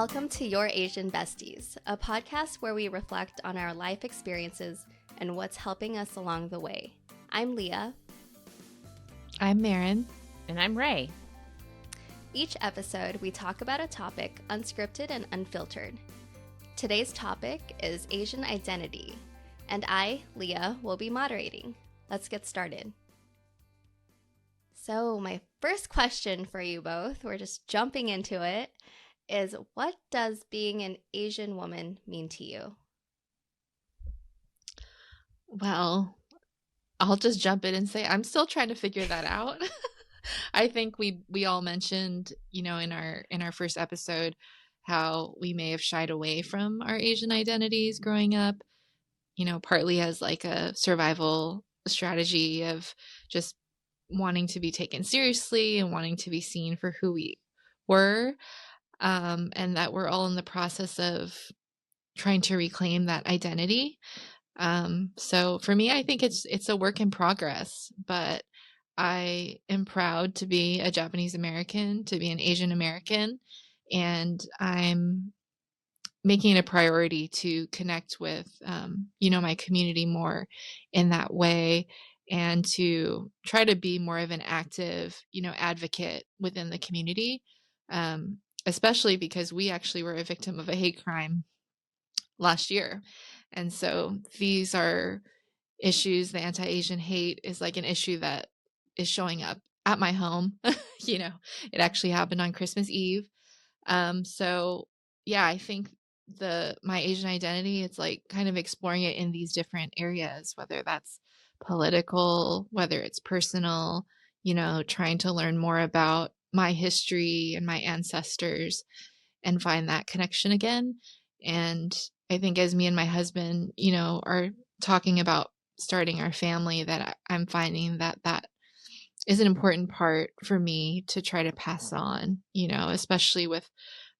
Welcome to Your Asian Besties, a podcast where we reflect on our life experiences and what's helping us along the way. I'm Leah. I'm Marin. And I'm Ray. Each episode, we talk about a topic unscripted and unfiltered. Today's topic is Asian identity, and I, Leah, will be moderating. Let's get started. So my first question for you both, we're just jumping into it, is what does being an Asian woman mean to you? Well, I'll just jump in and say I'm still trying to figure that out. I think we all mentioned, in our first episode how we may have shied away from our Asian identities growing up, partly as like a survival strategy of just wanting to be taken seriously and wanting to be seen for who we were. And that we're all in the process of trying to reclaim that identity. So for me, I think it's a work in progress, but I am proud to be a Japanese American, to be an Asian American, and I'm making it a priority to connect with, my community more in that way, and to try to be more of an active, advocate within the community. Especially because we actually were a victim of a hate crime last year. And so these are issues. The anti-Asian hate is like an issue that is showing up at my home. It actually happened on Christmas Eve. So yeah, I think my Asian identity, it's like kind of exploring it in these different areas, whether that's political, whether it's personal, trying to learn more about my history and my ancestors and find that connection again. And I think as me and my husband, are talking about starting our family, that I'm finding that is an important part for me to try to pass on, especially with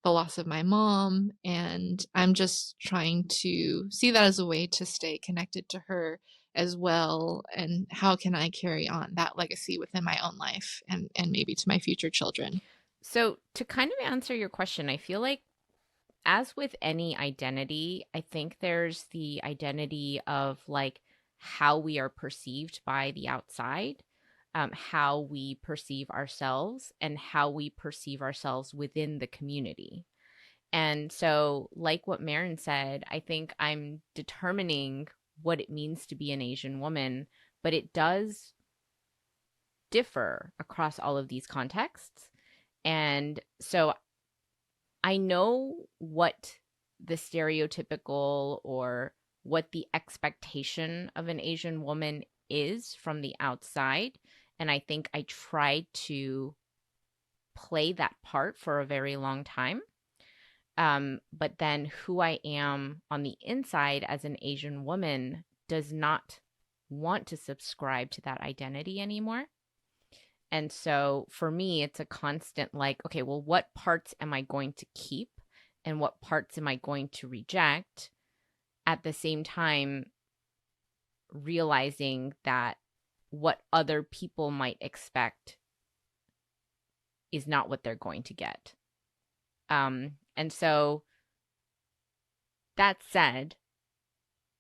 the loss of my mom. And I'm just trying to see that as a way to stay connected to her as well, and how can I carry on that legacy within my own life and maybe to my future children. So to kind of answer your question, I feel like as with any identity, I think there's the identity of like how we are perceived by the outside, how we perceive ourselves, and how we perceive ourselves within the community. And so like what Marin said, I think I'm determining what it means to be an Asian woman, but it does differ across all of these contexts. And so I know what the stereotypical or what the expectation of an Asian woman is from the outside. And I think I tried to play that part for a very long time. But then who I am on the inside as an Asian woman does not want to subscribe to that identity anymore. And so for me, it's a constant like, okay, well, what parts am I going to keep and what parts am I going to reject? At the same time, realizing that what other people might expect is not what they're going to get. And so that said,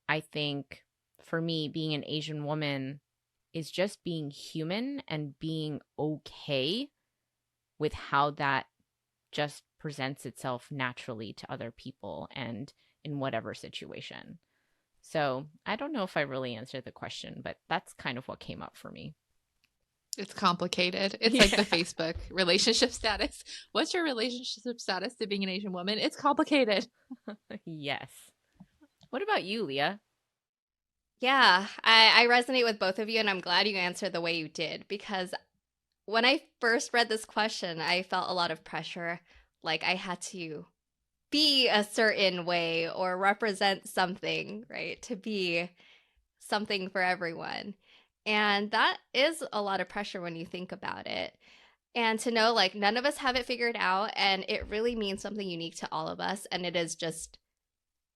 I think for me, being an Asian woman is just being human and being okay with how that just presents itself naturally to other people and in whatever situation. So I don't know if I really answered the question, but that's kind of what came up for me. It's complicated. It's like the Facebook relationship status. What's your relationship status to being an Asian woman? It's complicated. Yes. What about you, Leah? Yeah, I resonate with both of you, and I'm glad you answered the way you did, because when I first read this question, I felt a lot of pressure, like I had to be a certain way or represent something, right? To be something for everyone. And that is a lot of pressure when you think about it. And to know like none of us have it figured out, and it really means something unique to all of us, and it is just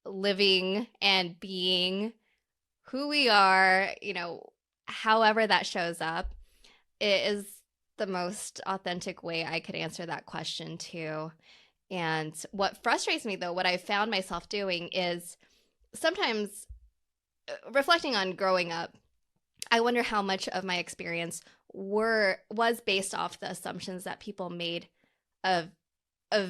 living and being who we are, however that shows up. It is the most authentic way I could answer that question too. And what frustrates me, though, what I've found myself doing is sometimes reflecting on growing up, I wonder how much of my experience was based off the assumptions that people made of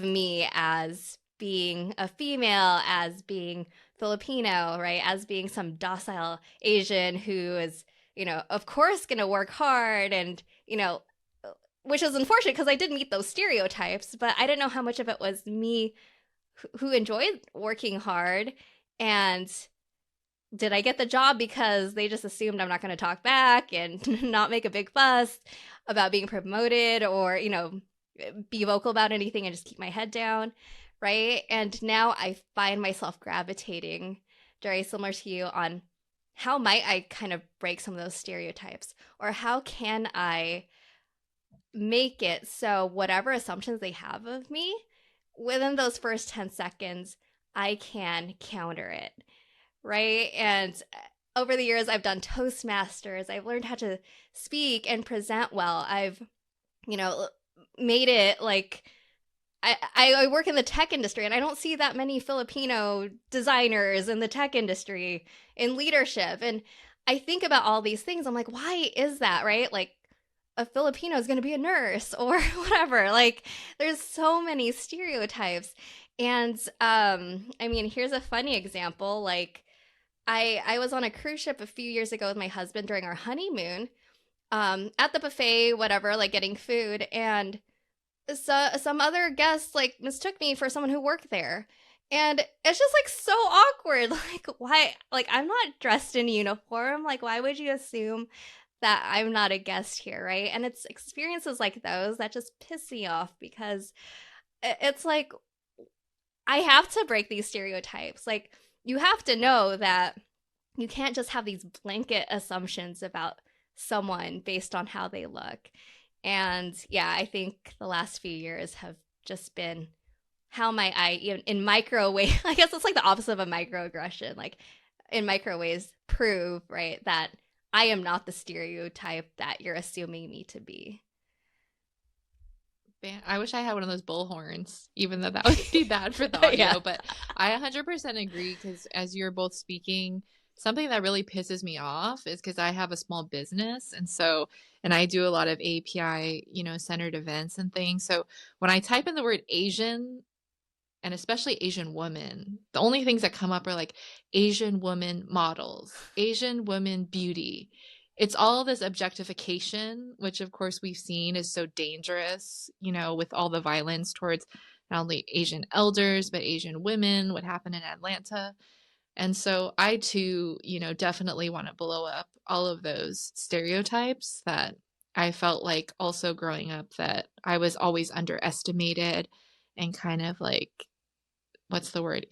me as being a female, as being Filipino, right? As being some docile Asian who is, of course going to work hard and, which is unfortunate because I did meet those stereotypes, but I didn't know how much of it was me who enjoyed working hard and did I get the job because they just assumed I'm not going to talk back and not make a big fuss about being promoted or, be vocal about anything and just keep my head down, right? And now I find myself gravitating very similar to you on how might I kind of break some of those stereotypes or how can I make it so whatever assumptions they have of me within those first 10 seconds, I can counter it, right? And over the years, I've done Toastmasters. I've learned how to speak and present well. I've, made it like I work in the tech industry and I don't see that many Filipino designers in the tech industry in leadership. And I think about all these things. I'm like, why is that, right? Like, a Filipino is going to be a nurse or whatever. Like, there's so many stereotypes. And I mean, here's a funny example. Like, I was on a cruise ship a few years ago with my husband during our honeymoon, at the buffet, whatever, like getting food, and so some other guests like mistook me for someone who worked there. And it's just like so awkward. Like, why? Like, I'm not dressed in uniform. Like, why would you assume that I'm not a guest here, right? And it's experiences like those that just piss me off because it's like I have to break these stereotypes. Like, you have to know that you can't just have these blanket assumptions about someone based on how they look. And yeah, I think the last few years have just been how might I, even in micro ways, I guess it's like the opposite of a microaggression, like in micro ways, prove, right, that I am not the stereotype that you're assuming me to be. I wish I had one of those bullhorns, even though that would be bad for the audio. Yeah. But I 100% agree because as you're both speaking, something that really pisses me off is because I have a small business. And I do a lot of API, centered events and things. So when I type in the word Asian, and especially Asian woman, the only things that come up are like Asian woman models, Asian woman beauty. It's all this objectification, which of course we've seen is so dangerous, with all the violence towards not only Asian elders, but Asian women, what happened in Atlanta. And so I too, definitely want to blow up all of those stereotypes that I felt like also growing up that I was always underestimated and kind of like, what's the word,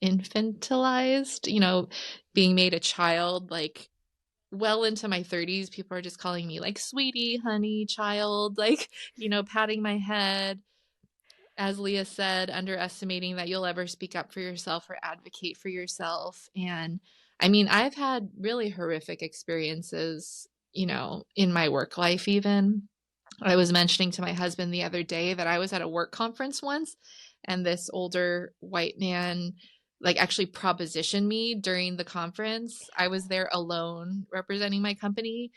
infantilized, being made a child, like well into my 30s, people are just calling me like sweetie, honey, child, like, patting my head. As Leah said, underestimating that you'll ever speak up for yourself or advocate for yourself. And I mean, I've had really horrific experiences, in my work life, even. I was mentioning to my husband the other day that I was at a work conference once, and this older white man like actually propositioned me during the conference. I was there alone representing my company,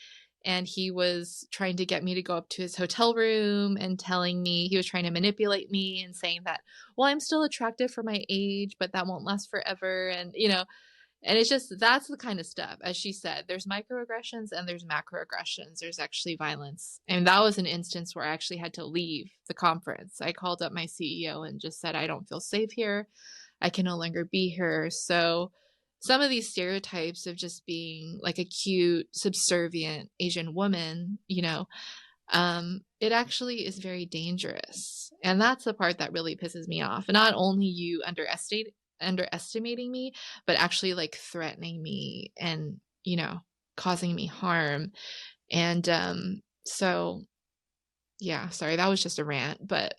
and he was trying to get me to go up to his hotel room and telling me he was trying to manipulate me and saying that, well, I'm still attractive for my age, but that won't last forever. And, and it's just, that's the kind of stuff, as she said, there's microaggressions and there's macroaggressions. There's actually violence. And that was an instance where I actually had to leave the conference. I called up my CEO and just said, I don't feel safe here. I can no longer be here. So some of these stereotypes of just being like a cute, subservient Asian woman, it actually is very dangerous. And that's the part that really pisses me off. Not only you underestimating me, but actually like threatening me and, causing me harm. And so, yeah, sorry, that was just a rant, but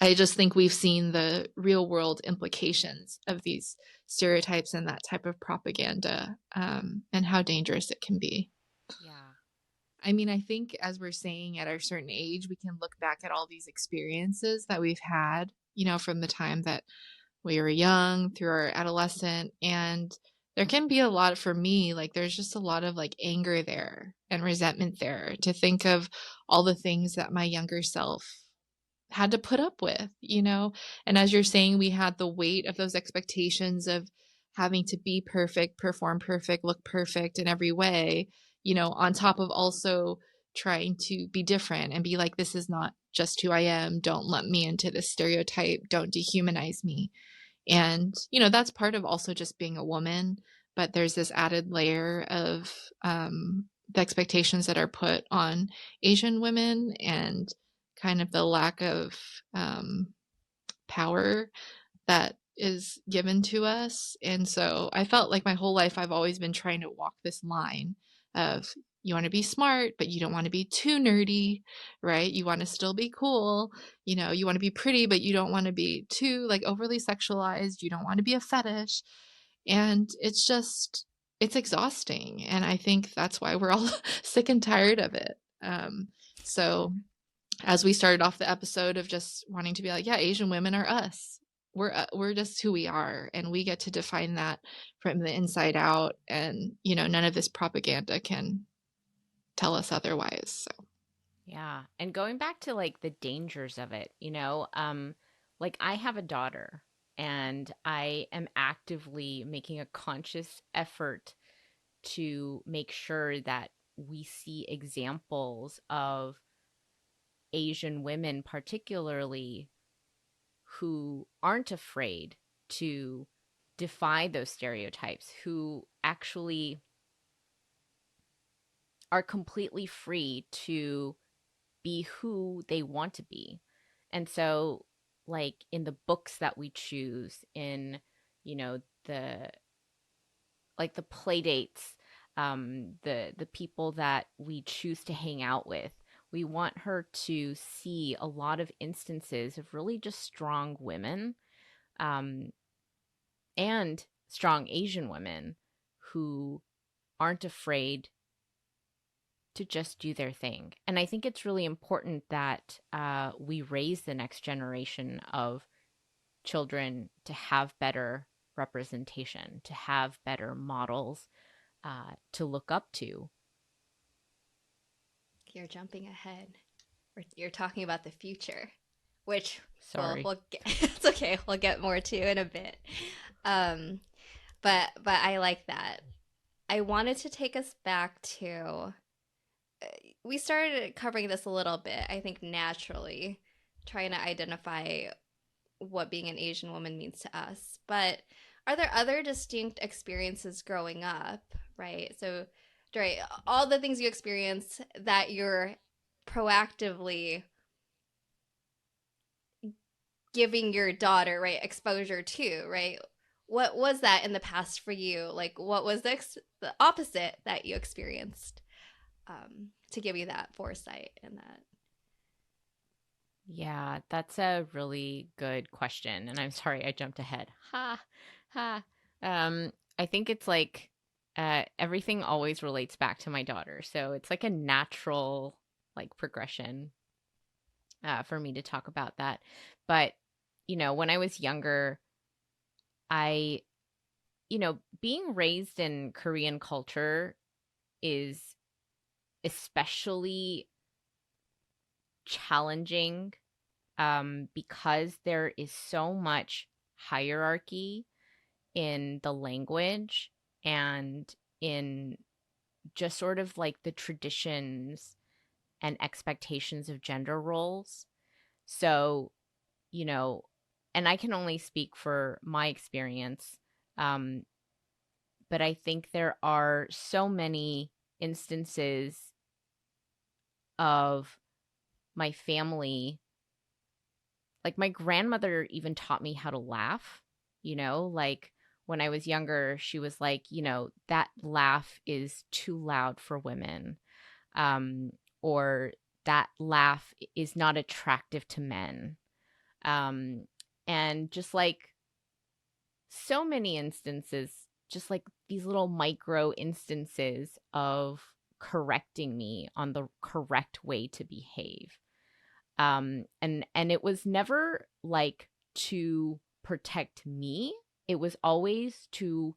I just think we've seen the real world implications of these stereotypes and that type of propaganda, and how dangerous it can be. Yeah. I mean, I think as we're saying at our certain age, we can look back at all these experiences that we've had from the time that we were young through our adolescent. And there can be a lot for me, like there's just a lot of like anger there and resentment there to think of all the things that my younger self had to put up with. And as you're saying, we had the weight of those expectations of having to be perfect, perform perfect, look perfect in every way, on top of also trying to be different and be like, this is not just who I am. Don't lump me into this stereotype. Don't dehumanize me. And that's part of also just being a woman. But there's this added layer of the expectations that are put on Asian women and kind of the lack of power that is given to us. And so I felt like my whole life I've always been trying to walk this line of you want to be smart, but you don't want to be too nerdy, right? You want to still be cool. You want to be pretty, but you don't want to be too like overly sexualized. You don't want to be a fetish. And it's exhausting. And I think that's why we're all sick and tired of it. So as we started off the episode of just wanting to be like, yeah, Asian women are us. We're just who we are, and we get to define that from the inside out. And none of this propaganda can tell us otherwise. So Yeah. And going back to like the dangers of it, like I have a daughter and I am actively making a conscious effort to make sure that we see examples of Asian women, particularly, who aren't afraid to defy those stereotypes, who actually are completely free to be who they want to be. And so, like in the books that we choose, in, the like the play dates, the people that we choose to hang out with, we want her to see a lot of instances of really just strong women, um, and strong Asian women who aren't afraid to just do their thing. And I think it's really important that we raise the next generation of children to have better representation, to have better models to look up to. You're jumping ahead. You're talking about the future, which Sorry. we'll get. It's okay. We'll get more to in a bit. Um, but I like that. I wanted to take us back to. We started covering this a little bit. I think naturally, trying to identify what being an Asian woman means to us. But are there other distinct experiences growing up? Right. So, right, all the things you experience that you're proactively giving your daughter, right, exposure to, right? What was that in the past for you? Like, what was the opposite that you experienced to give you that foresight and that? Yeah, that's a really good question. And I'm sorry I jumped ahead. Ha, ha. I think it's like everything always relates back to my daughter. So it's like a natural like progression for me to talk about that. But, when I was younger, I, being raised in Korean culture is especially challenging because there is so much hierarchy in the language and in just sort of like the traditions and expectations of gender roles. So, you know, and I can only speak for my experience, um, but I think there are so many instances of my family. Like my grandmother even taught me how to laugh, like when I was younger, she was like, that laugh is too loud for women. Or that laugh is not attractive to men. Um, and just like so many instances, just like these little micro instances of correcting me on the correct way to behave. And it was never like to protect me. It was always to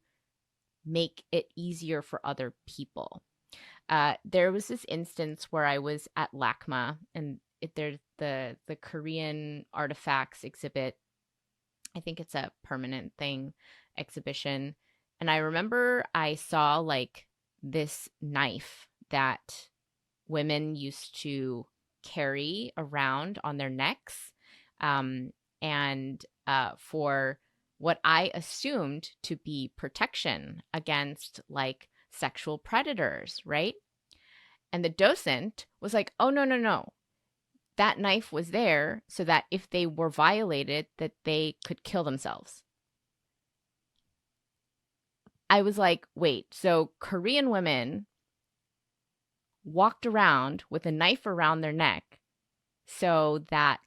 make it easier for other people. There was this instance where I was at LACMA, and there's the Korean artifacts exhibit. I think it's a permanent thing exhibition. And I remember I saw like this knife that women used to carry around on their necks. Um, and for what I assumed to be protection against like sexual predators, right? And the docent was like, oh, no, no, no. That knife was there so that if they were violated, that they could kill themselves. I was like, wait, so Korean women walked around with a knife around their neck so that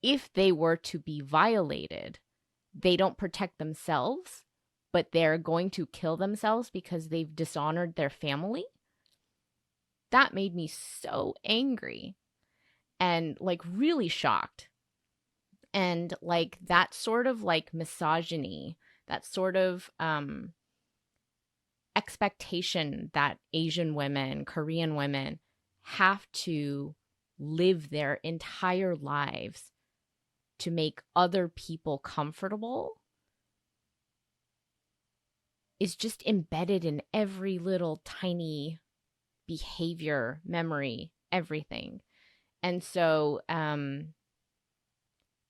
if they were to be violated, they don't protect themselves, but they're going to kill themselves because they've dishonored their family. That made me so angry and like really shocked. And like that sort of like misogyny, that sort of expectation that Asian women, Korean women have to live their entire lives to make other people comfortable is just embedded in every little tiny behavior, memory, everything. And so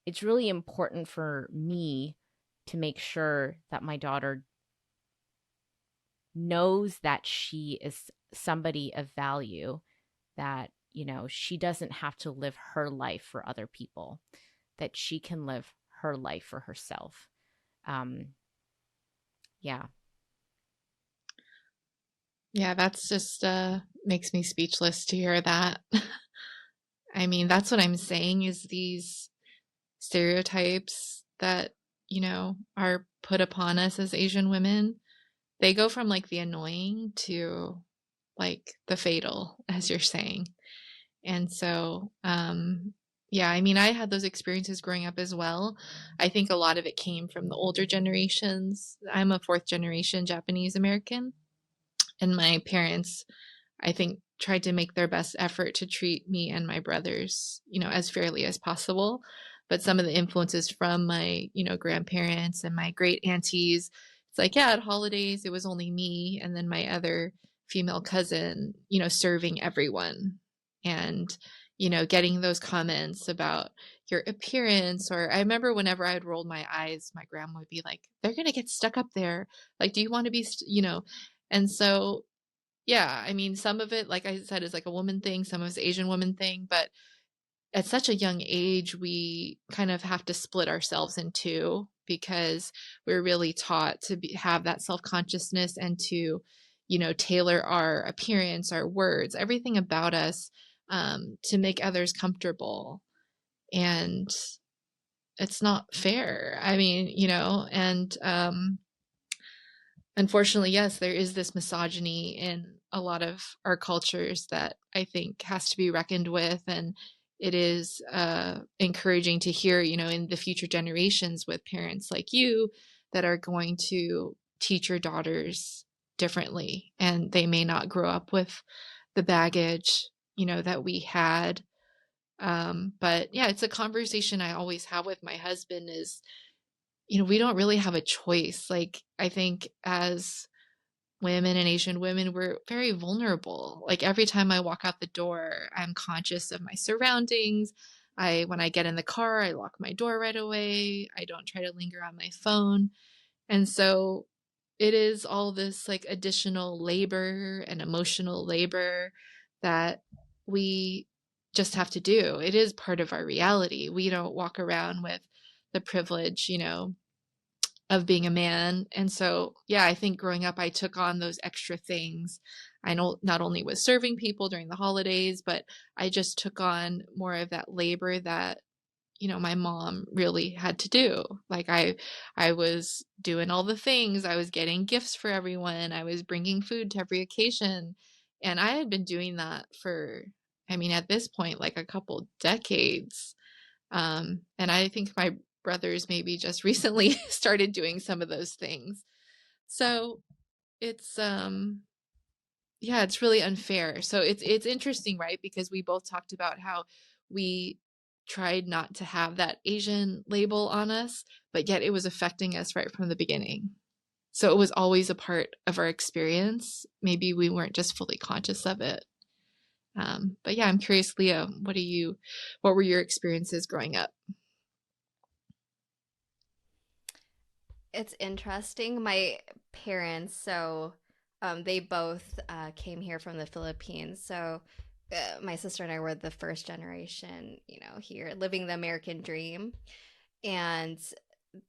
it's really important for me to make sure that my daughter knows that she is somebody of value, that, you know, she doesn't have to live her life for other people, that she can live her life for herself. Yeah. Yeah, that's just makes me speechless to hear that. I mean, that's what I'm saying is these stereotypes that, you know, are put upon us as Asian women, they go from like the annoying to like the fatal, as you're saying. And so, yeah, I mean, I had those experiences growing up as well. I think a lot of it came from the older generations. I'm a fourth generation Japanese American, and my parents, I think, tried to make their best effort to treat me and my brothers, you know, as fairly as possible. But some of the influences from my, you know, grandparents and my great aunties, it's like, yeah, at holidays, it was only me and then my other female cousin, you know, serving everyone. And, you know, getting those comments about your appearance. Or I remember whenever I had rolled my eyes, my grandma would be like, they're going to get stuck up there. Like, do you want to be, you know? And so yeah, I mean, some of it, like I said, is like a woman thing, some of it's Asian woman thing, but at such a young age, we kind of have to split ourselves in two because we're really taught to have that self-consciousness and to, you know, tailor our appearance, our words, everything about us to make others comfortable. And it's not fair. I mean, you know, and unfortunately, yes, there is this misogyny in a lot of our cultures that I think has to be reckoned with. And it is encouraging to hear, you know, in the future generations with parents like you that are going to teach your daughters differently. And they may not grow up with the baggage, you know, that we had. But yeah, it's a conversation I always have with my husband is, you know, we don't really have a choice. Like, I think as women and Asian women, we're very vulnerable. Like, every time I walk out the door, I'm conscious of my surroundings. When I get in the car, I lock my door right away. I don't try to linger on my phone. And so it is all this like additional labor and emotional labor that we just have to do. It is part of our reality. We don't walk around with the privilege, you know, of being a man. And so, yeah, I think growing up, I took on those extra things. I know not only was serving people during the holidays, but I just took on more of that labor that, you know, my mom really had to do. Like I was doing all the things. I was getting gifts for everyone. I was bringing food to every occasion. And I had been doing that for, I mean, at this point, like a couple decades. And I think my brothers maybe just recently started doing some of those things. So it's yeah, it's really unfair. So it's interesting, right? Because we both talked about how we tried not to have that Asian label on us, but yet it was affecting us right from the beginning. So it was always a part of our experience. Maybe we weren't just fully conscious of it. But yeah, I'm curious, Leah, what were your experiences growing up? It's interesting. My parents, so they both came here from the Philippines. So my sister and I were the first generation, here living the American dream. And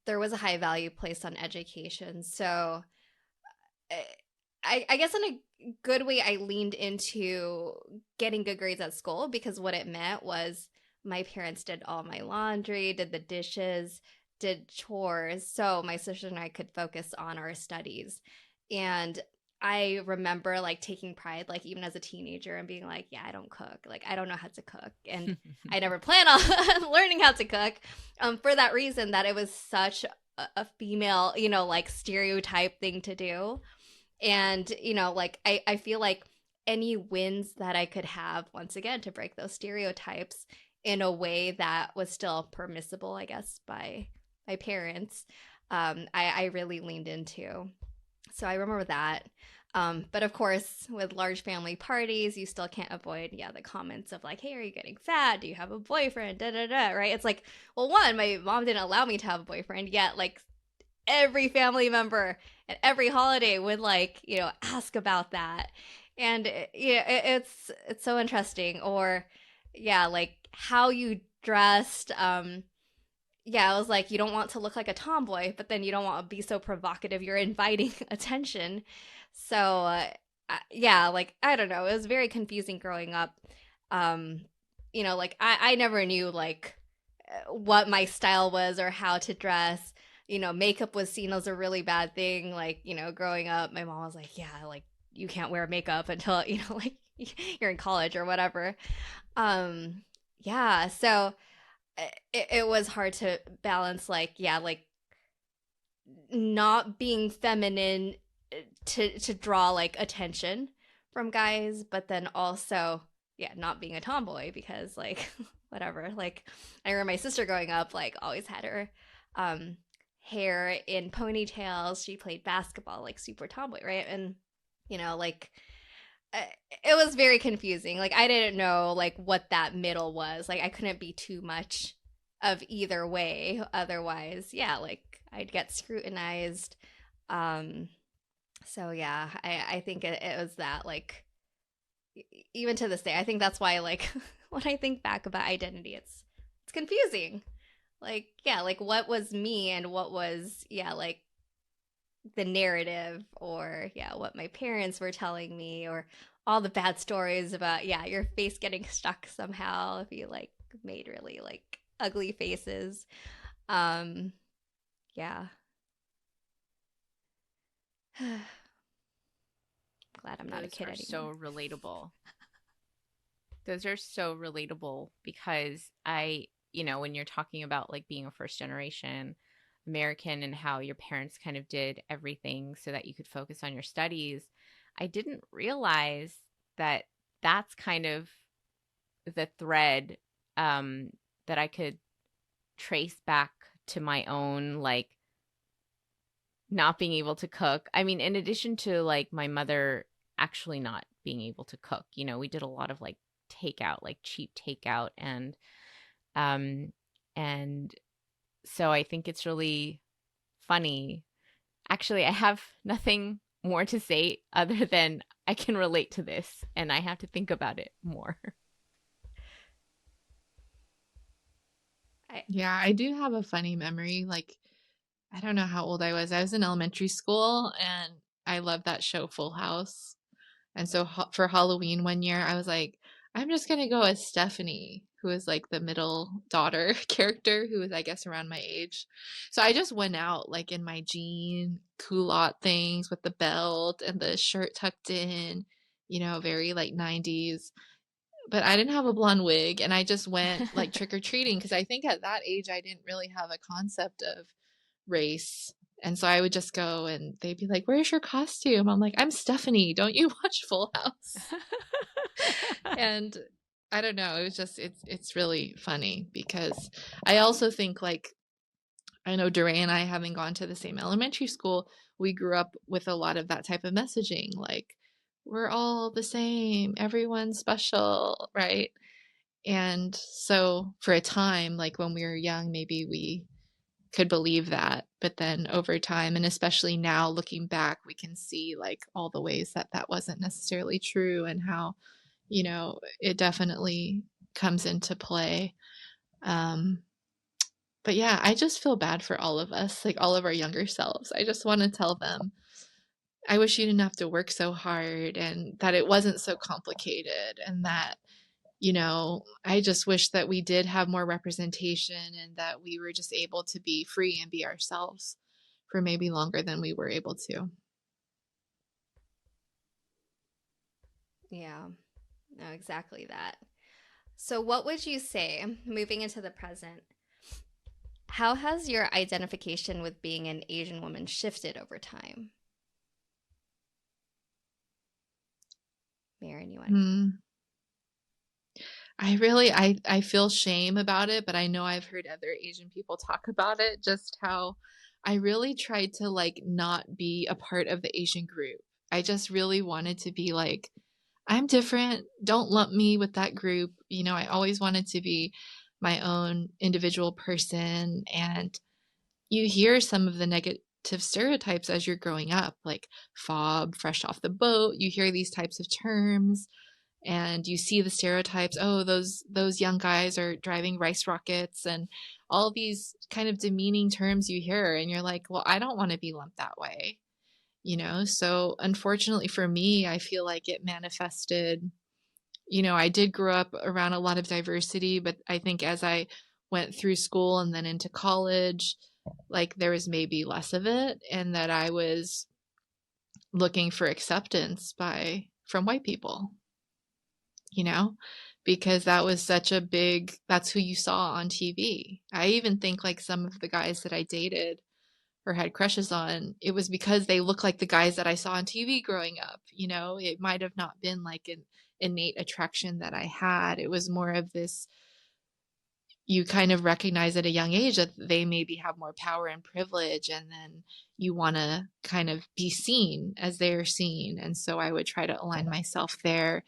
there was a high value placed on education. So eh, I guess in a good way, I leaned into getting good grades at school because what it meant was my parents did all my laundry, did the dishes, did chores. So my sister and I could focus on our studies. And I remember like taking pride, like even as a teenager, and being like, yeah, I don't cook. Like, I don't know how to cook. And I never plan on learning how to cook for that reason that it was such a female, like stereotype thing to do. And, like I feel like any wins that I could have, once again, to break those stereotypes in a way that was still permissible, I guess, by my parents, I really leaned into. So I remember that. But of course, with large family parties, you still can't avoid, yeah, the comments of like, hey, are you getting fat? Do you have a boyfriend? Da da da, right? It's like, well, one, my mom didn't allow me to have a boyfriend, yet like every family member at every holiday would like ask about that. And it's so interesting. Or yeah, like how you dressed. Yeah, I was like, you don't want to look like a tomboy, but then you don't want to be so provocative you're inviting attention. So yeah, like I don't know, it was very confusing growing up. um like I never knew like what my style was or how to dress. Makeup was seen as a really bad thing. Like, growing up, my mom was like, yeah, like you can't wear makeup until, like you're in college or whatever. Yeah. So it was hard to balance, like, yeah, like not being feminine to draw like attention from guys, but then also, yeah, not being a tomboy because like whatever. Like I remember my sister growing up, like always had her um hair in ponytails. She played basketball, like super tomboy, right? And like uh, it was very confusing. Like I didn't know like what that middle was. Like I couldn't be too much of either way. Otherwise, yeah, like I'd get scrutinized. Um, so yeah, I think it was that like even to this day, I think that's why like when I think back about identity, it's confusing. Like yeah, like what was me and what was yeah like the narrative, or yeah what my parents were telling me, or all the bad stories about yeah your face getting stuck somehow if you like made really like ugly faces. um yeah. Glad I'm not a Those kid are anymore. so relatable. Those are so relatable because when you're talking about like being a first generation American and how your parents kind of did everything so that you could focus on your studies, I didn't realize that that's kind of the thread um, that I could trace back to my own like not being able to cook. I mean, in addition to like my mother actually not being able to cook, we did a lot of like takeout, like cheap takeout um and so I think it's really funny. Actually, I have nothing more to say other than I can relate to this and I have to think about it more. I Yeah, I do have a funny memory. Like, I don't know how old I was. I was in elementary school and I love that show Full House. And so for Halloween one year, I was like, I'm just gonna go as Stephanie, who is like the middle daughter character, who is, I guess, around my age. So I just went out like in my jean culotte things with the belt and the shirt tucked in, very like 90s. but I didn't have a blonde wig, and I just went like trick or treating because I think at that age I didn't really have a concept of race. And so I would just go and they'd be like, "Where's your costume?" I'm like, "I'm Stephanie. Don't you watch Full House?" And I don't know, it was just it's really funny because I also think like I know Duray and I, having gone to the same elementary school, we grew up with a lot of that type of messaging, like we're all the same, everyone's special, right? And so for a time, like when we were young, maybe we could believe that, but then over time, and especially now looking back, we can see like all the ways that that wasn't necessarily true and how, it definitely comes into play. Um, but yeah, I just feel bad for all of us, like all of our younger selves. I just want to tell them, I wish you didn't have to work so hard and that it wasn't so complicated and that, I just wish that we did have more representation and that we were just able to be free and be ourselves for maybe longer than we were able to. Yeah, no, exactly that. So, what would you say, moving into the present, how has your identification with being an Asian woman shifted over time? Maren, you want? Hmm. I feel shame about it, but I know I've heard other Asian people talk about it, just how I really tried to like not be a part of the Asian group. I just really wanted to be like, I'm different. Don't lump me with that group. I always wanted to be my own individual person. And you hear some of the negative stereotypes as you're growing up, like fob, fresh off the boat. You hear these types of terms and you see the stereotypes. Oh, those young guys are driving rice rockets and all these kind of demeaning terms you hear. And you're like, well, I don't want to be lumped that way. So unfortunately for me, I feel like it manifested. I did grow up around a lot of diversity, but I think as I went through school and then into college, like there was maybe less of it, and that I was looking for acceptance from white people, you know, because that was such a big, that's who you saw on TV. I even think like some of the guys that I dated or had crushes on, it was because they look like the guys that I saw on TV growing up. It might have not been like an innate attraction that I had. It was more of this, you kind of recognize at a young age that they maybe have more power and privilege, and then you want to kind of be seen as they're seen. And so I would try to align myself there.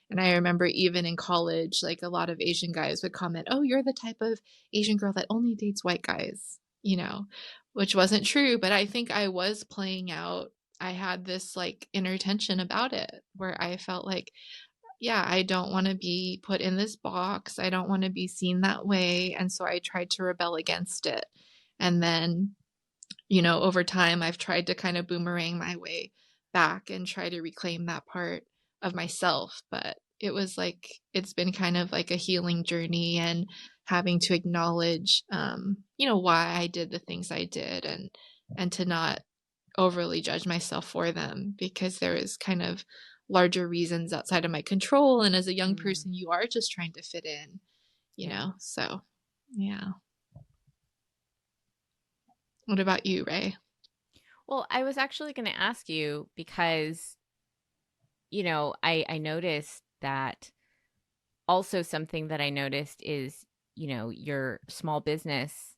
And I remember even in college, like a lot of Asian guys would comment, "Oh, you're the type of Asian girl that only dates white guys," which wasn't true, but I think I was playing out. I had this like inner tension about it where I felt like, yeah, I don't want to be put in this box. I don't want to be seen that way. And so I tried to rebel against it. And then, over time, I've tried to kind of boomerang my way back and try to reclaim that part of myself. But it was like, it's been kind of like a healing journey and having to acknowledge, why I did the things I did and to not overly judge myself for them because there is kind of larger reasons outside of my control. And as a young Mm, person, you are just trying to fit in, yeah. So yeah. What about you, Ray? Well, I was actually going to ask you because, I noticed that also something that I noticed is, your small business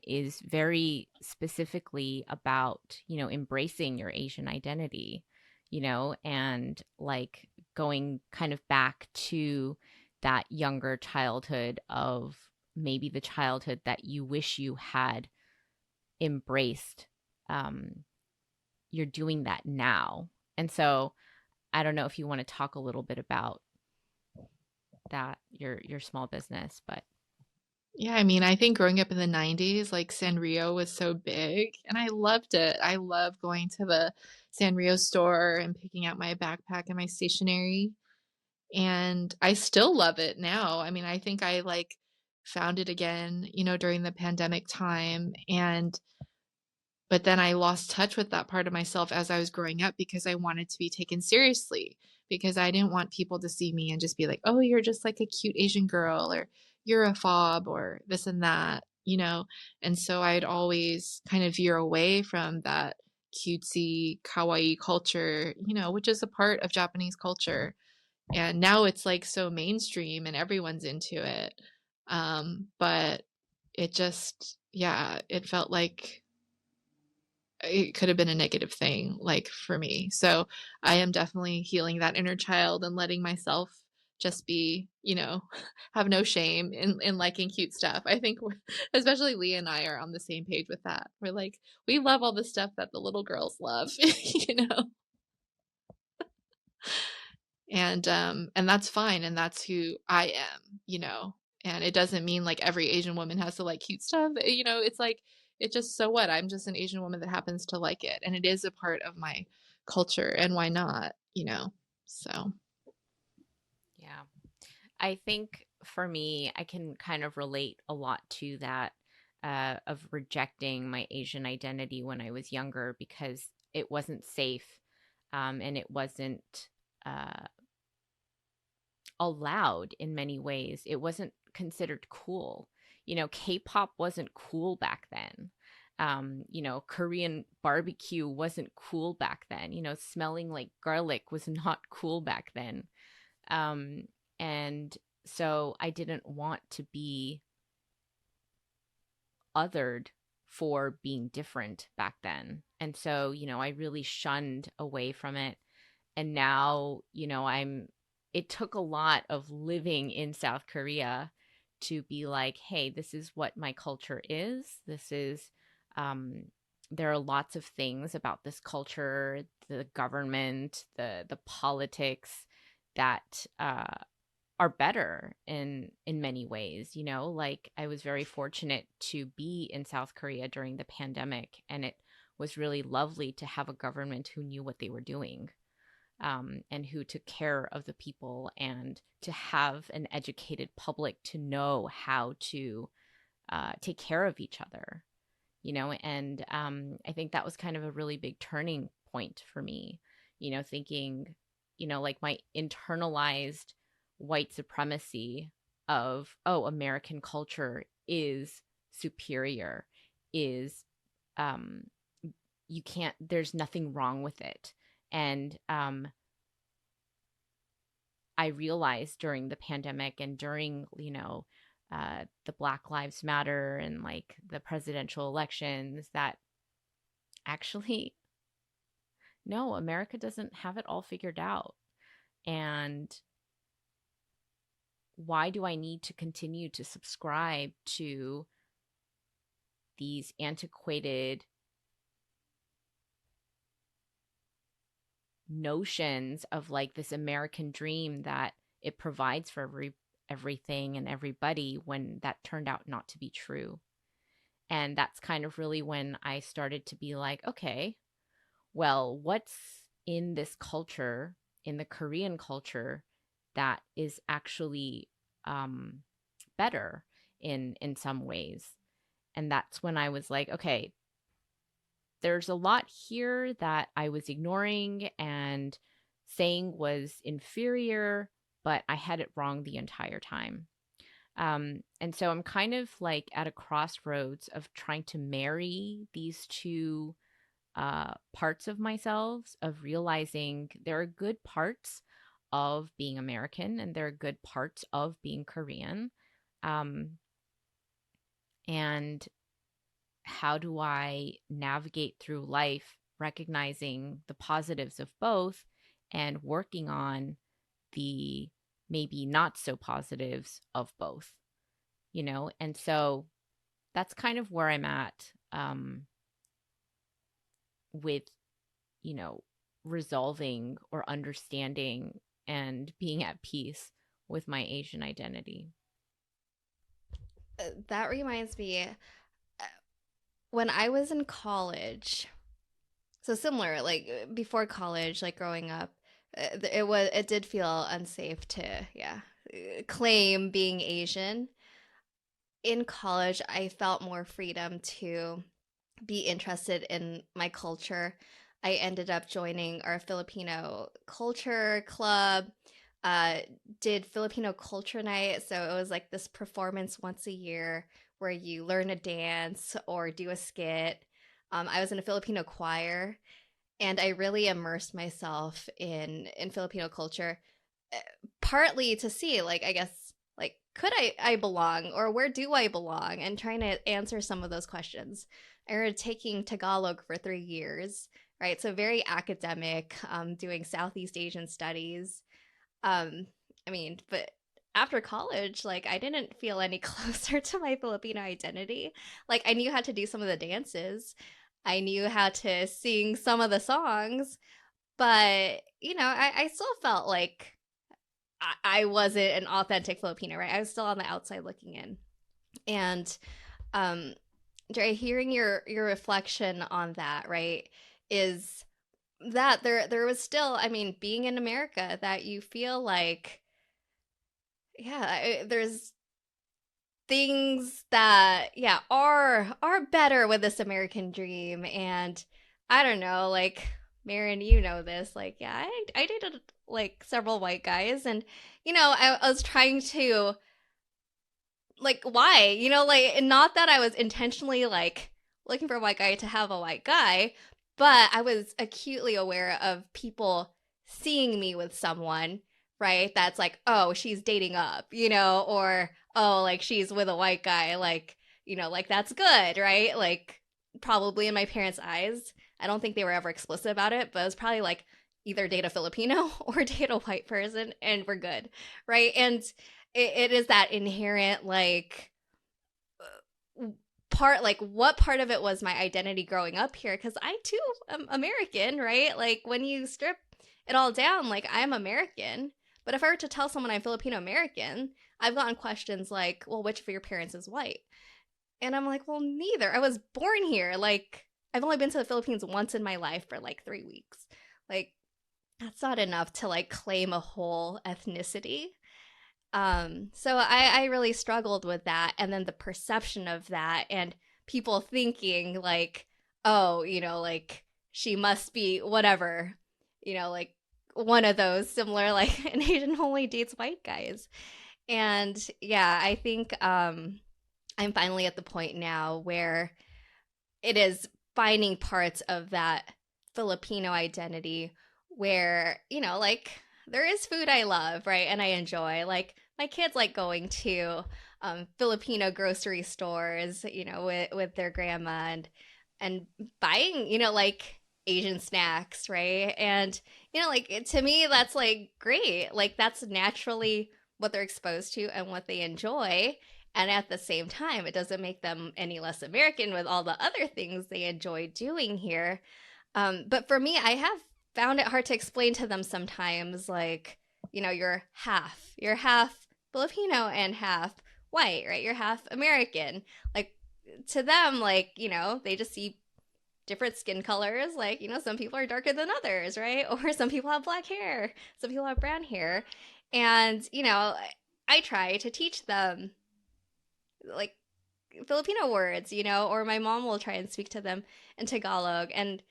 is very specifically about, embracing your Asian identity, and like going kind of back to that younger childhood of maybe the childhood that you wish you had embraced. Um, you're doing that now. And so I don't know if you want to talk a little bit about that, your small business, but Yeah, I mean, I think growing up in the 90s, like Sanrio was so big and I loved it. I love going to the Sanrio store and picking out my backpack and my stationery. And I still love it now. I mean, I think I like found it again, during the pandemic time. But then I lost touch with that part of myself as I was growing up because I wanted to be taken seriously, because I didn't want people to see me and just be like, oh, you're just like a cute Asian girl, or you're a fob, or this and that, you know? And so I'd always kind of veer away from that cutesy, kawaii culture, you know, which is a part of Japanese culture. And now it's like so mainstream and everyone's into it. But it just, yeah, it felt like it could have been a negative thing, like for me. So I am definitely healing that inner child and letting myself just be, you know, have no shame in liking cute stuff. I think especially Leah and I are on the same page with that. We're like, we love all the stuff that the little girls love, you know? And that's fine, and that's who I am, you know. And it doesn't mean like every Asian woman has to like cute stuff, you know. It's like, it just, so what, I'm just an Asian woman that happens to like it, and it is a part of my culture, and why not, you know? So Yeah. I think for me, I can kind of relate a lot to that, of rejecting my Asian identity when I was younger because it wasn't safe, and it wasn't uh, allowed in many ways. It wasn't considered cool. You know, K-pop wasn't cool back then. You know, Korean barbecue wasn't cool back then. You know, smelling like garlic was not cool back then. Um, and so I didn't want to be othered for being different back then. And so, you know, I really shunned away from it. And now, you know, it took a lot of living in South Korea to be like, hey, this is what my culture is. This is, um, there are lots of things about this culture, the government, the politics that are better in many ways, you know. Like I was very fortunate to be in South Korea during the pandemic, and it was really lovely to have a government who knew what they were doing, and who took care of the people, and to have an educated public to know how to take care of each other, you know. And I think that was kind of a really big turning point for me, you know, thinking, you know, like my internalized white supremacy of, oh, American culture is superior, is, um, you can't, there's nothing wrong with it. And I realized during the pandemic and during, you know, the Black Lives Matter and like the presidential elections that actually, no, America doesn't have it all figured out. And why do I need to continue to subscribe to these antiquated notions of like this American dream that it provides for everything and everybody when that turned out not to be true? And that's kind of really when I started to be like, okay, well, what's in this culture, in the Korean culture, that is actually um, better in some ways? And that's when I was like, okay, there's a lot here that I was ignoring and saying was inferior, but I had it wrong the entire time. And so I'm kind of like at a crossroads of trying to marry these two parts of myself, of realizing there are good parts of being American and there are good parts of being Korean. Um, and how do I navigate through life recognizing the positives of both and working on the maybe not so positives of both, you know? And so that's kind of where I'm at, with, you know, resolving or understanding and being at peace with my Asian identity. That reminds me, when I was in college, so similar, like before college, like growing up, it did feel unsafe to, yeah, claim being Asian. In college, I felt more freedom to be interested in my culture. I ended up joining our Filipino culture club, uh, did Filipino culture night. So it was like this performance once a year where you learn a dance or do a skit. I was in a Filipino choir, and I really immersed myself in Filipino culture, eh, partly to see, like, I guess, like, could I belong, or where do I belong, and trying to answer some of those questions. I ended taking Tagalog for 3 years, right? So very academic, doing Southeast Asian studies. Um, I mean, but after college, like, I didn't feel any closer to my Filipino identity. Like, I knew how to do some of the dances, I knew how to sing some of the songs, but I still felt like I wasn't an authentic Filipino, right? I was still on the outside looking in. And um, Dre, hearing your reflection on that, right, is that there was still, I mean, being in America, that you feel like, yeah, there's things that, yeah, are better with this American dream. And I don't know, like, Marin, you know this, like, yeah, I dated like several white guys, and I was trying to, like, why, like, not that I was intentionally like looking for a white guy to have a white guy, but I was acutely aware of people seeing me with someone, right, that's like, oh, she's dating up, or oh, like, she's with a white guy, like, like, that's good, right? Like, probably in my parents' eyes, I don't think they were ever explicit about it, but it was probably like, either date a Filipino or date a white person and we're good, right? And it is that inherent, like, part, like, what part of it was my identity growing up here, because I too am American, right? Like, when you strip it all down, like, I'm American, but if I were to tell someone I'm Filipino American, I've gotten questions like, well, which of your parents is white? And I'm like, well, neither. I was born here. Like, I've only been to the Philippines once in my life for like 3 weeks. Like, that's not enough to like claim a whole ethnicity. So I really struggled with that, and then the perception of that, and people thinking like, oh, like, she must be whatever, like, one of those similar, like, an Asian only dates white guys. And yeah, I think I'm finally at the point now where it is finding parts of that Filipino identity where, like, there is food I love, right? And I enjoy. Like, my kids like going to Filipino grocery stores, with their grandma, and buying, like, Asian snacks, right? And, like, to me, that's like great. Like, that's naturally what they're exposed to and what they enjoy. And at the same time, it doesn't make them any less American with all the other things they enjoy doing here. But for me, I have found it hard to explain to them sometimes, like, you're half Filipino and half white, right? You're half American. Like, to them, like, they just see different skin colors. Like, some people are darker than others, right? Or some people have black hair, some people have brown hair. And, I try to teach them, like, Filipino words, or my mom will try and speak to them in Tagalog. And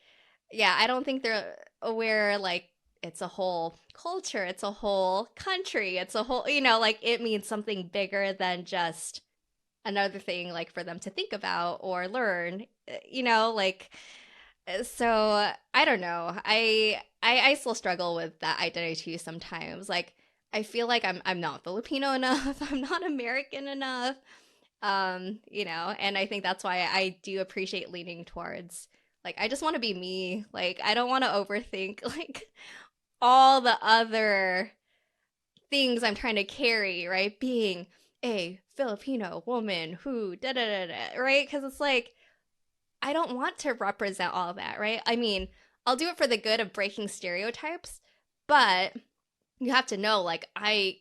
yeah, I don't think they're aware, like, it's a whole culture, it's a whole country, it's a whole, like, it means something bigger than just another thing, like, for them to think about or learn, like, so I don't know. I still struggle with that identity too sometimes. Like, I feel like I'm not Filipino enough, I'm not American enough, and I think that's why I do appreciate leaning towards, like, I just want to be me. Like, I don't want to overthink like all the other things I'm trying to carry, right? Being a Filipino woman who da da da da, right? Because it's like, I don't want to represent all that, right? I mean, I'll do it for the good of breaking stereotypes, but you have to know, like, I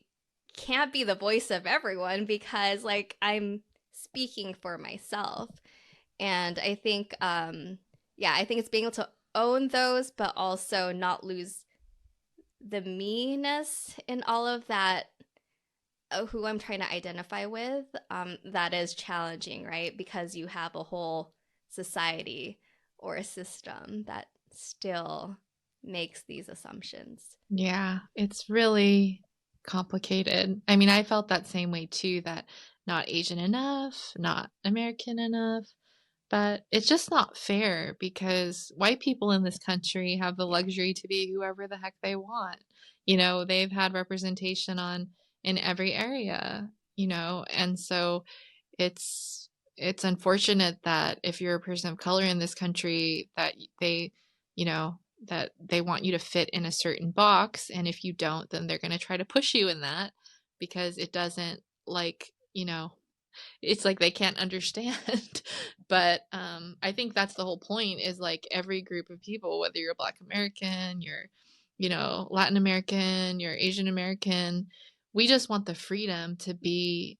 can't be the voice of everyone, because, like, I'm speaking for myself. And I think, yeah, I think it's being able to own those, but also not lose the me-ness in all of that, who I'm trying to identify with. That is challenging, right? Because you have a whole society or a system that still makes these assumptions. Yeah, it's really complicated. I mean, I felt that same way too, that not Asian enough, not American enough, but it's just not fair because white people in this country have the Yeah. luxury to be whoever the heck they want. You know, they've had representation on in every area, you know, and so it's it's unfortunate that if you're a person of color in this country that they, you know, that they want you to fit in a certain box, and if you don't, then they're going to try to push you in that because it doesn't like, you know, it's like they can't understand. But I think that's the whole point is like every group of people, whether you're Black American, you're, you know, Latin American, you're Asian American, we just want the freedom to be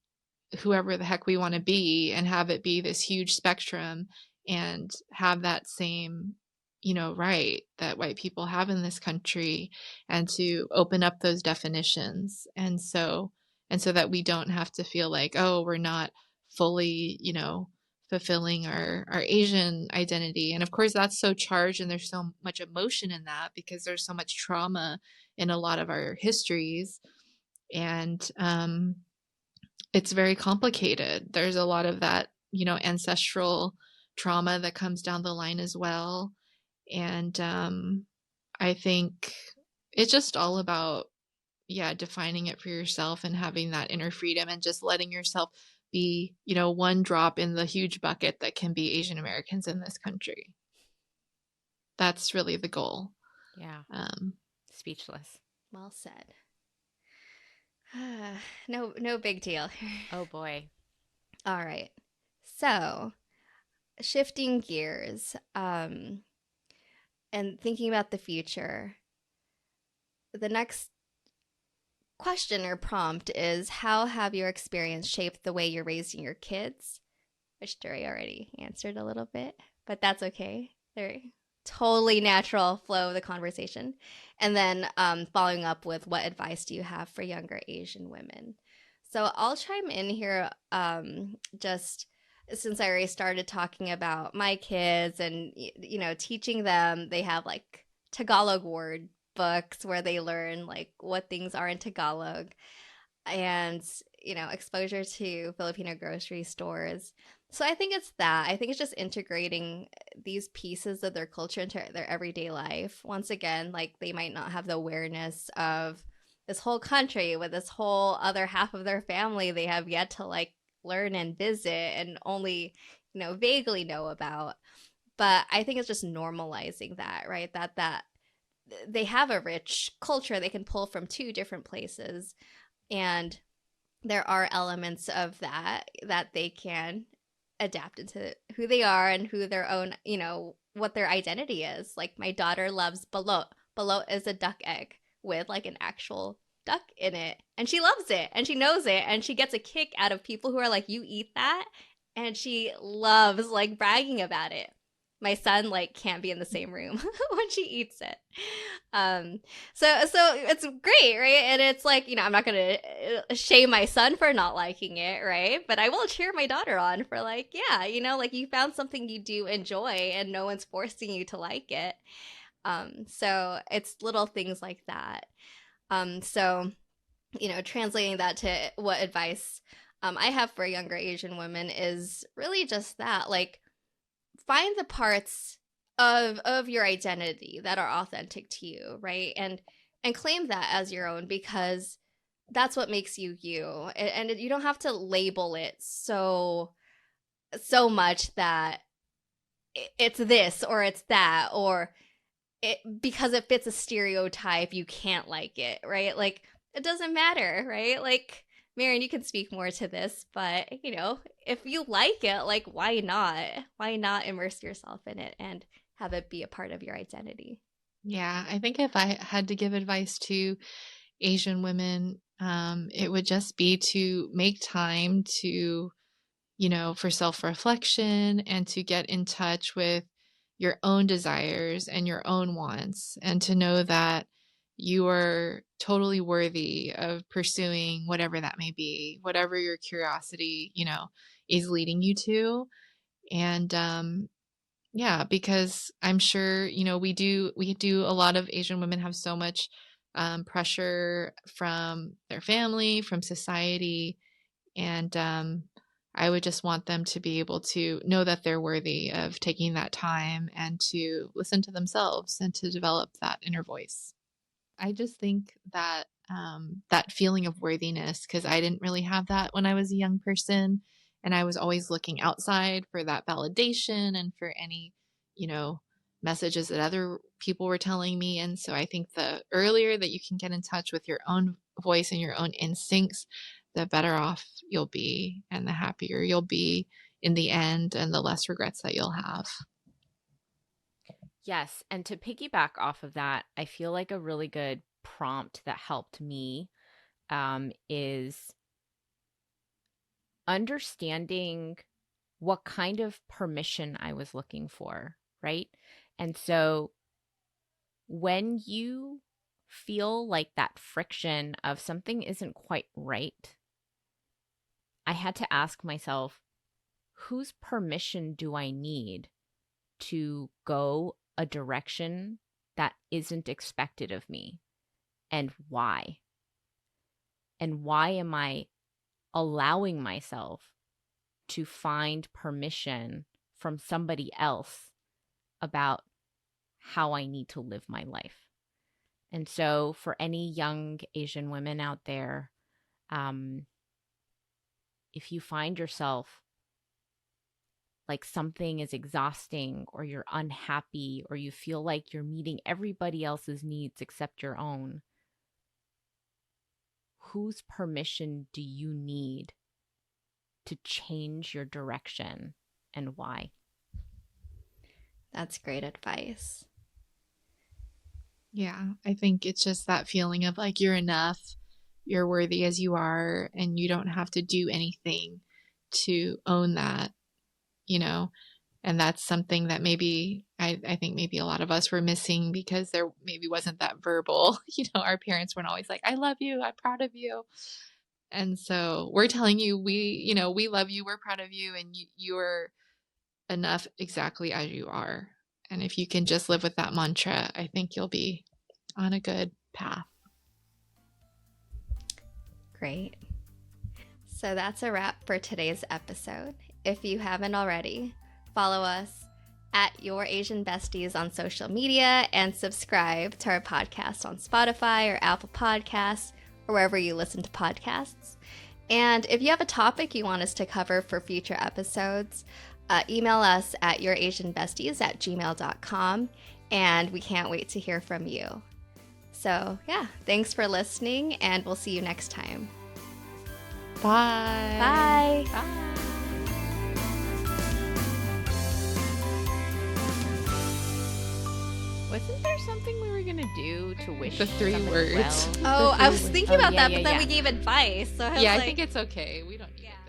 whoever the heck we want to be and have it be this huge spectrum and have that same, you know, right that white people have in this country, and to open up those definitions. And so that we don't have to feel like, oh, we're not fully, you know, fulfilling our Asian identity. And of course that's so charged and there's so much emotion in that because there's so much trauma in a lot of our histories. And it's very complicated. There's a lot of that, you know, ancestral trauma that comes down the line as well. And I think it's just all about, yeah, defining it for yourself and having that inner freedom and just letting yourself be, you know, one drop in the huge bucket that can be Asian Americans in this country. That's really the goal. Yeah. Um, Speechless. Well said. No big deal. Oh boy. All right. So, shifting gears, and thinking about the future, the next question or prompt is, how have your experience shaped the way you're raising your kids? Which Dory already answered a little bit, but that's okay. They're totally natural flow of the conversation. And then following up with, what advice do you have for younger Asian women? So I'll chime in here, just since I already started talking about my kids and, you know, teaching them. They have like Tagalog word books where they learn like what things are in Tagalog, and, you know, exposure to Filipino grocery stores. So I think it's that. I think it's just integrating these pieces of their culture into their everyday life. Once again, like they might not have the awareness of this whole country with this whole other half of their family they have yet to like learn and visit and only, you know, vaguely know about. But I think it's just normalizing that, right? That they have a rich culture they can pull from two different places, and there are elements of that they can adapt into who they are and who their own, you know, what their identity is. Like my daughter loves balut. Balut is a duck egg with like an actual duck in it, and she loves it and she knows it, and she gets a kick out of people who are like, you eat that, and she loves like bragging about it. My son like can't be in the same room when she eats it. Um, so it's great, right? And it's like, you know, I'm not gonna shame my son for not liking it, right? But I will cheer my daughter on for like, yeah, you know, like you found something you do enjoy and no one's forcing you to like it. So it's little things like that. So, you know, translating that to what advice I have for younger Asian women is really just that, like, find the parts of your identity that are authentic to you, right? And claim that as your own, because that's what makes you you. And you don't have to label it so much that it's this or it's that, or it because it fits a stereotype you can't like it, right? Like it doesn't matter, right? Like, Marion, you can speak more to this, but you know, if you like it, like why not? Why not immerse yourself in it and have it be a part of your identity? yeah, I think if I had to give advice to Asian women, it would just be to make time to, you know, for self-reflection and to get in touch with your own desires and your own wants, and to know that you are totally worthy of pursuing whatever that may be, whatever your curiosity, you know, is leading you to. And Yeah, because I'm sure, we do a lot of Asian women have so much pressure from their family, from society, and I would just want them to be able to know that they're worthy of taking that time and to listen to themselves and to develop that inner voice. I just think that that feeling of worthiness, because I didn't really have that when I was a young person, and I was always looking outside for that validation and for any, you know, messages that other people were telling me. And so I think the earlier that you can get in touch with your own voice and your own instincts, the better off you'll be and the happier you'll be in the end and the less regrets that you'll have. Yes, and to piggyback off of that, I feel like a really good prompt that helped me is understanding what kind of permission I was looking for, right? And so when you feel like that friction of something isn't quite right, I had to ask myself, whose permission do I need to go a direction that isn't expected of me? And why? And why am I allowing myself to find permission from somebody else about how I need to live my life? And so, for any young Asian women out there, if you find yourself like something is exhausting, or you're unhappy, or you feel like you're meeting everybody else's needs except your own, whose permission do you need to change your direction, and why? That's great advice. Yeah, I think it's just that feeling of like you're enough, you're worthy as you are, and you don't have to do anything to own that, you know? And that's something that maybe I think maybe a lot of us were missing because there maybe wasn't that verbal, our parents weren't always like, I love you, I'm proud of you. And so we're telling you, we love you, we're proud of you, and you're enough exactly as you are. And if you can just live with that mantra, I think you'll be on a good path. Great. So that's a wrap for today's episode. If you haven't already, follow us at Your Asian Besties on social media and subscribe to our podcast on Spotify or Apple Podcasts or wherever you listen to podcasts. And if you have a topic you want us to cover for future episodes, email us at yourasianbesties@gmail.com, and we can't wait to hear from you. So yeah, thanks for listening, and we'll see you next time. Bye. Bye. Bye. Wasn't there something we were going to do to wish The 3 somebody words. well? Oh, I was thinking about that, but then yeah. we gave advice. So I was Yeah, I like, think it's okay. We don't need yeah. it.